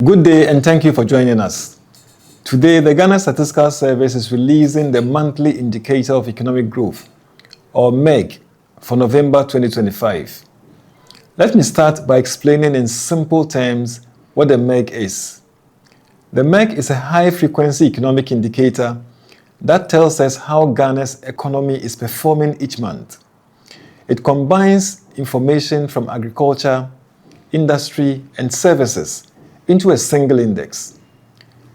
Good day and thank you for joining us. Today, the Ghana Statistical Service is releasing the Monthly Indicator of Economic Growth, or MEG, for November 2025. Let me start by explaining in simple terms what the MEG is. The MEG is a high-frequency economic indicator that tells us how Ghana's economy is performing each month. It combines information from agriculture, industry, and services into a single index.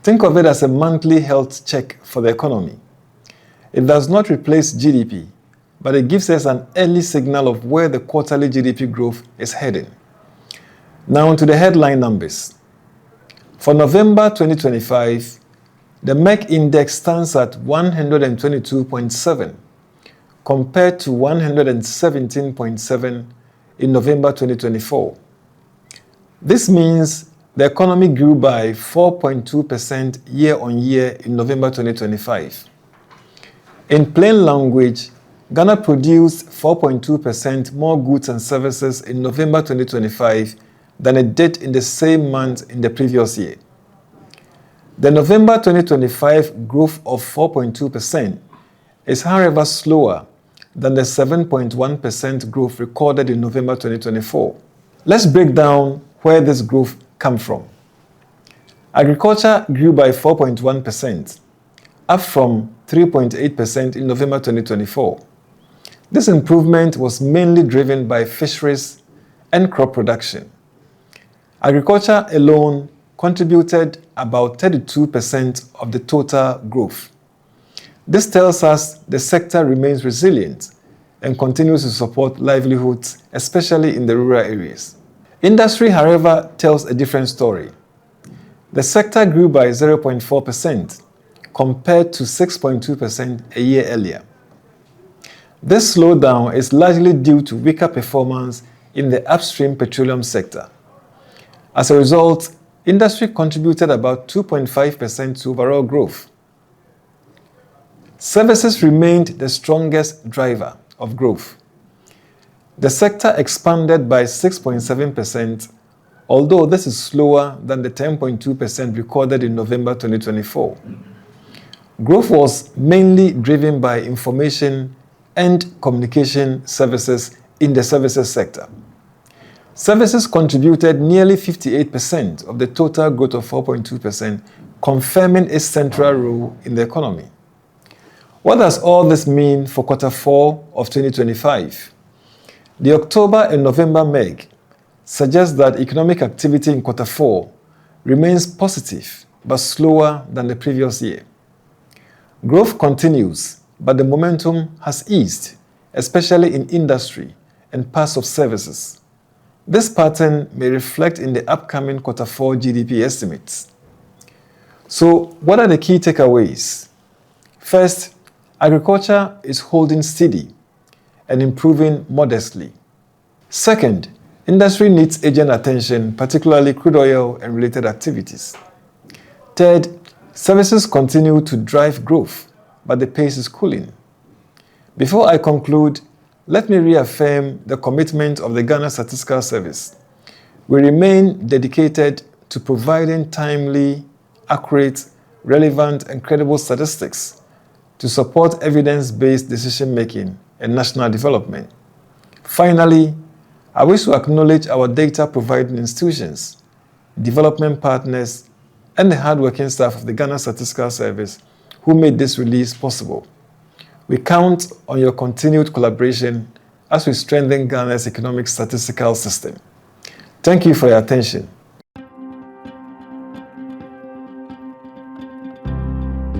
Think of it as a monthly health check for the economy. It does not replace GDP, but it gives us an early signal of where the quarterly GDP growth is heading. Now to the headline numbers. For November 2025, the MEG index stands at 122.7 compared to 117.7 in November 2024. This means the economy grew by 4.2% year-on-year in November 2025. In plain language, Ghana produced 4.2% more goods and services in November 2025 than it did in the same month in the previous year. The November 2025 growth of 4.2% is, however, slower than the 7.1% growth recorded in November 2024. Let's break down where this growth come from. Agriculture grew by 4.1%, up from 3.8% in November 2024. This improvement was mainly driven by fisheries and crop production. Agriculture alone contributed about 32% of the total growth. This tells us the sector remains resilient and continues to support livelihoods, especially in the rural areas. Industry, however, tells a different story. The sector grew by 0.4% compared to 6.2% a year earlier. This slowdown is largely due to weaker performance in the upstream petroleum sector. As a result, industry contributed about 2.5% to overall growth. Services remained the strongest driver of growth. The sector expanded by 6.7%, although this is slower than the 10.2% recorded in November 2024. Growth was mainly driven by information and communication services in the services sector. Services contributed nearly 58% of the total growth of 4.2%, confirming its central role in the economy. What does all this mean for Q4 of 2025? The October and November MEG suggests that economic activity in Q4 remains positive but slower than the previous year. Growth continues, but the momentum has eased, especially in industry and parts of services. This pattern may reflect in the upcoming Q4 GDP estimates. So, what are the key takeaways? First, agriculture is holding steady and improving modestly. Second, industry needs urgent attention, particularly crude oil and related activities. Third, services continue to drive growth, but the pace is cooling. Before I conclude, let me reaffirm the commitment of the Ghana Statistical Service. We remain dedicated to providing timely, accurate, relevant, and credible statistics to support evidence-based decision-making and national development. Finally, I wish to acknowledge our data-providing institutions, development partners, and the hardworking staff of the Ghana Statistical Service who made this release possible. We count on your continued collaboration as we strengthen Ghana's economic statistical system. Thank you for your attention.